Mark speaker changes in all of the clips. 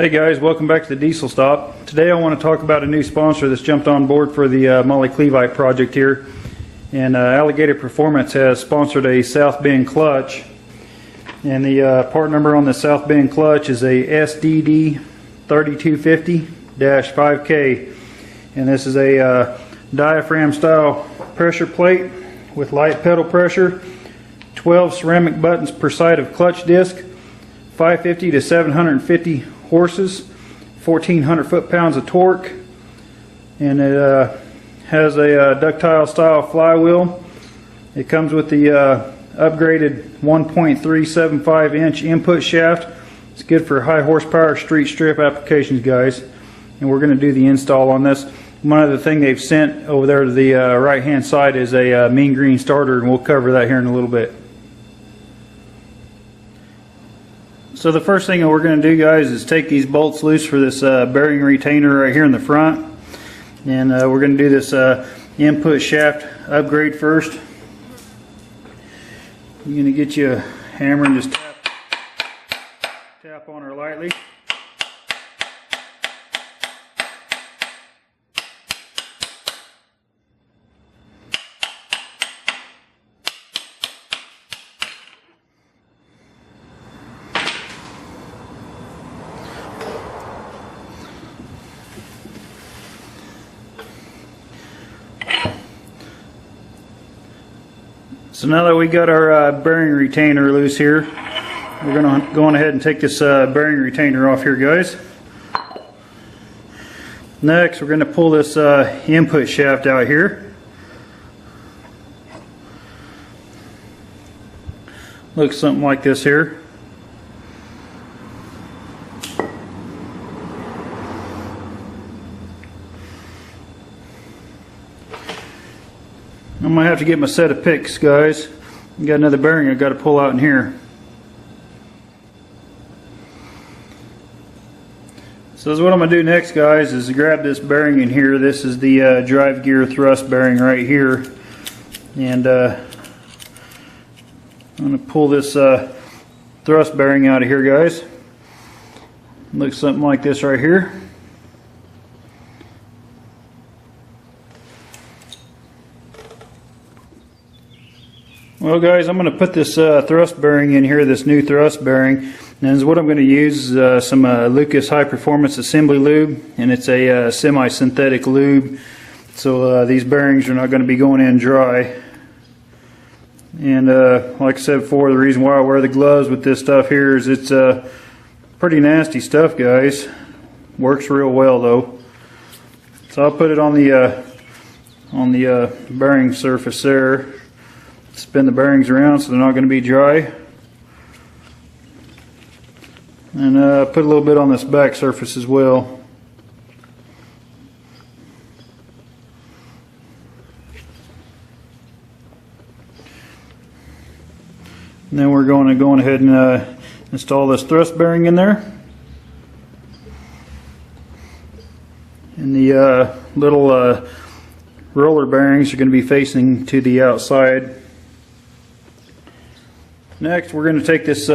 Speaker 1: Hey guys, welcome back to the Diesel Stop. Today I want to talk about a new sponsor that's jumped on board for the Molly Cleveite project here. And Alligator Performance has sponsored a South Bend clutch. And the part number on the South Bend clutch is a SDD 3250-5K. And this is a diaphragm style pressure plate with light pedal pressure, 12 ceramic buttons per side of clutch disc, 550 to 750 horses, 1,400 foot-pounds of torque, and it has a ductile style flywheel. It comes with the upgraded 1.375 inch input shaft. It's good for high horsepower street strip applications, guys. And we're going to do the install on this. One other thing they've sent over there to the right hand side is a mean green starter, and we'll cover that here in a little bit. So the first thing that we're going to do, guys, is take these bolts loose for this bearing retainer right here in the front. And we're going to do this input shaft upgrade first. You're going to get you a hammer and just tap on her lightly. So now that we got our bearing retainer loose here, we're going to go on ahead and take this bearing retainer off here, guys. Next, we're going to pull this input shaft out here. Looks something like this here. I'm going to have to get my set of picks, guys. I've got another bearing I've got to pull out in here. So this is what I'm going to do next, guys, is grab this bearing in here. This is the drive gear thrust bearing right here. And I'm going to pull this thrust bearing out of here, guys. Looks something like this right here. Well, guys, I'm going to put this thrust bearing in here, this new thrust bearing. And what I'm going to use is some Lucas High Performance Assembly Lube, and it's a semi-synthetic lube. So these bearings are not going to be going in dry. And like I said before, the reason why I wear the gloves with this stuff here is it's pretty nasty stuff, guys. Works real well though. So I'll put it on the bearing surface there. Spin the bearings around so they're not going to be dry. And put a little bit on this back surface as well. And then we're going to go ahead and install this thrust bearing in there. And the little roller bearings are going to be facing to the outside. Next, we're going to take this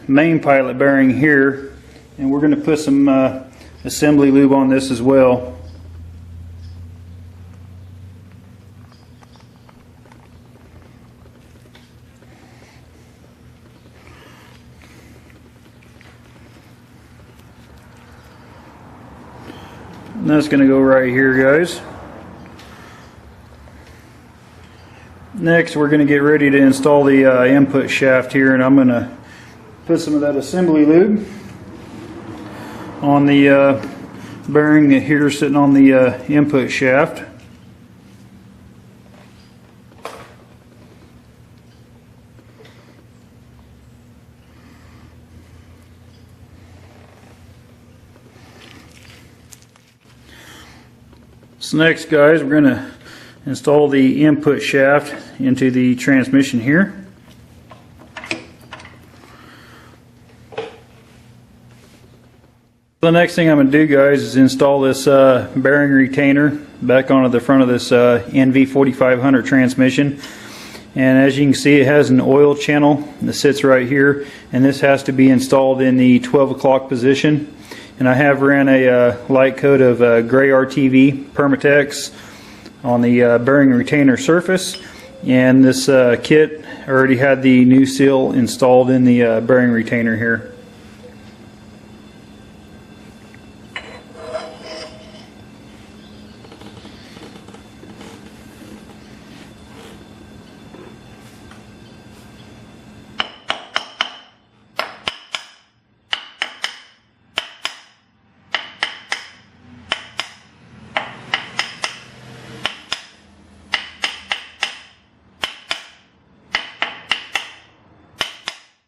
Speaker 1: main pilot bearing here, and we're going to put some assembly lube on this as well. And that's going to go right here, guys. Next, we're going to get ready to install the input shaft here, and I'm going to put some of that assembly lube on the bearing here sitting on the input shaft. So next, guys, we're going to install the input shaft into the transmission here. The next thing I'm going to do, guys, is install this bearing retainer back onto the front of this NV4500 transmission. And as you can see, it has an oil channel that sits right here, and this has to be installed in the 12 o'clock position. and I have ran a light coat of gray RTV Permatex on the bearing retainer surface, and this kit already had the new seal installed in the bearing retainer here.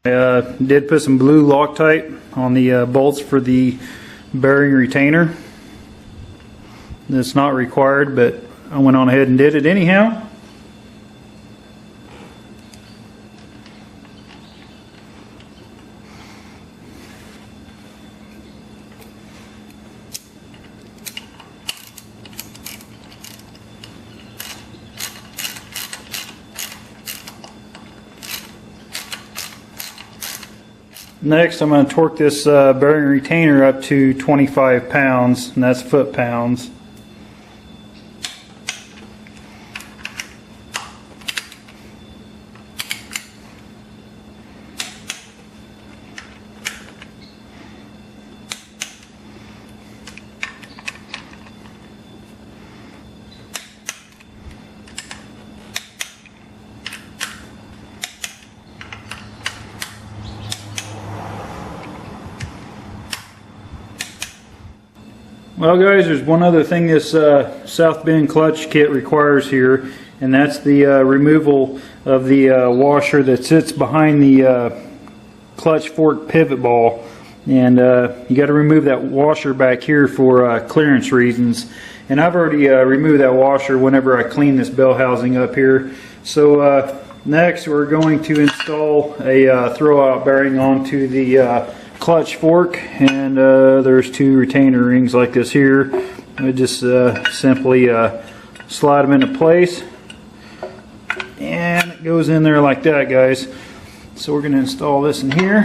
Speaker 1: I did put some blue Loctite on the bolts for the bearing retainer. It's not required, but I went on ahead and did it anyhow. Next, I'm going to torque this bearing retainer up to 25 pounds, and that's foot-pounds. Well guys, there's one other thing this South Bend clutch kit requires here, and that's the removal of the washer that sits behind the clutch fork pivot ball. And you got to remove that washer back here for clearance reasons. And I've already removed that washer whenever I clean this bell housing up here. So next we're going to install a throwout bearing onto the clutch fork, and there's two retainer rings like this here. I just simply slide them into place, and it goes in there like that, guys. So we're going to install this in here.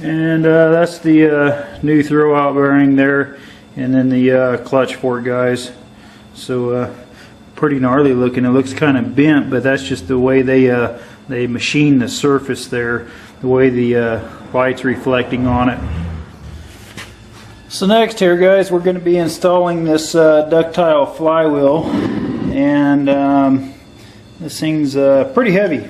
Speaker 1: And that's the new throwout bearing there, and then the clutch fork, guys. So pretty gnarly looking. It looks kind of bent, but that's just the way they machine the surface there, the way the light's reflecting on it. So next here, guys, we're going to be installing this ductile flywheel, and this thing's pretty heavy.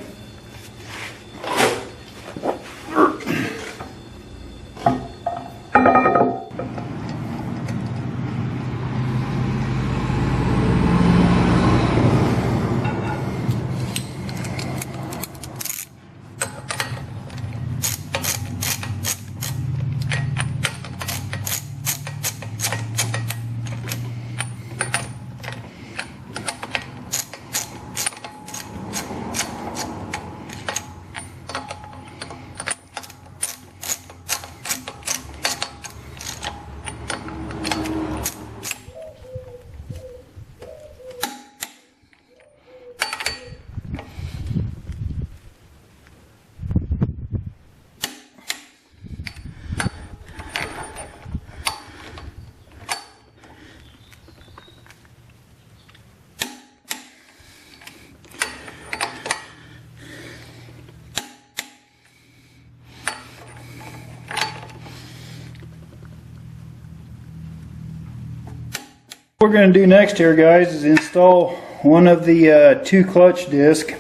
Speaker 1: What we're going to do next here, guys, is install one of the two clutch discs.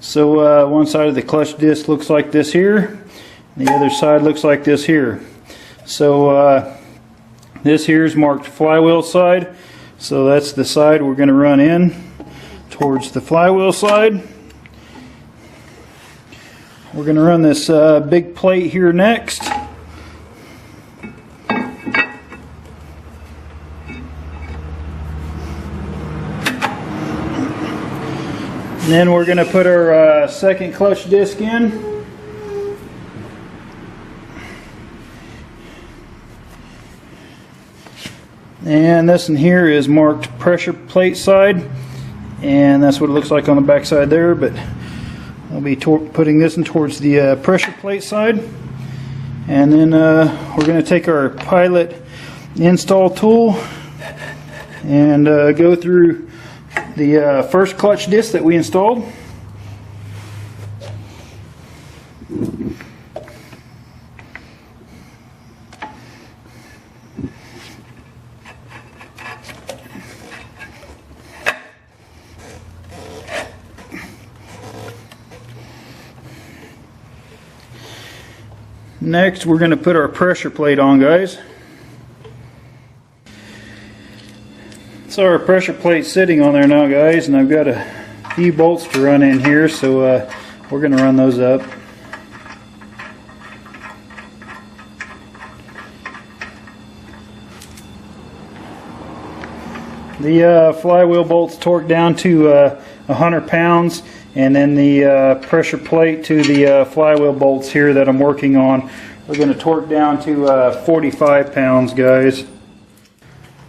Speaker 1: So one side of the clutch disc looks like this here, the other side looks like this here. So this here is marked flywheel side, so that's the side we're going to run in towards the flywheel side. We're going to run this big plate here next. And then we're going to put our second clutch disc in. And this one here is marked pressure plate side. and that's what it looks like on the back side there, but I'll be putting this in towards the pressure plate side. And then we're going to take our pilot install tool and go through the first clutch disc that we installed. Next, we're going to put our pressure plate on, guys. So our pressure plate's sitting on there now, guys, and I've got a few bolts to run in here, so we're going to run those up. The flywheel bolts torque down to 100 pounds. And then the pressure plate to the flywheel bolts here that I'm working on, we're going to torque down to 45 pounds, guys.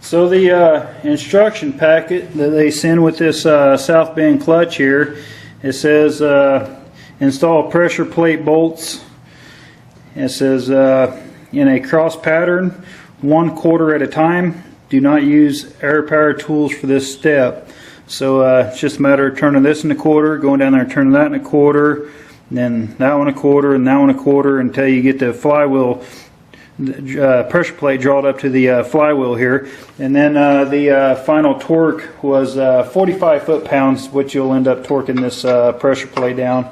Speaker 1: So the instruction packet that they send with this South Bend clutch here, it says install pressure plate bolts. It says in a cross pattern, 1/4 at a time. Do not use air power tools for this step. So it's just a matter of turning this in a quarter, going down there and turning that in a quarter, and then that one a quarter, and that one a quarter, until you get the flywheel pressure plate drawn up to the flywheel here. And then the final torque was 45 foot-pounds, which you'll end up torquing this pressure plate down.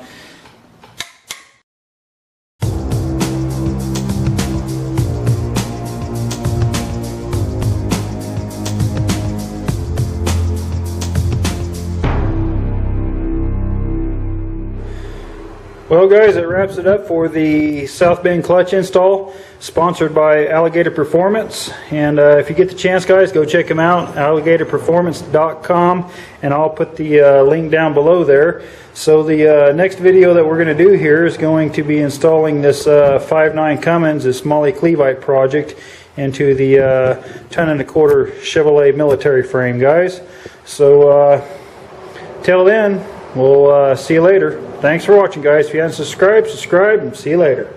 Speaker 1: Well, guys, it wraps it up for the South Bend clutch install, sponsored by Alligator Performance. And if you get the chance, guys, go check them out, alligatorperformance.com, and I'll put the link down below there. So the next video that we're going to do here is going to be installing this 5.9 Cummins, this Molly Cleveite project, into the 10¼ Chevrolet military frame, guys. So till then, we'll see you later. Thanks for watching, guys. If you haven't subscribed, subscribe, and see you later.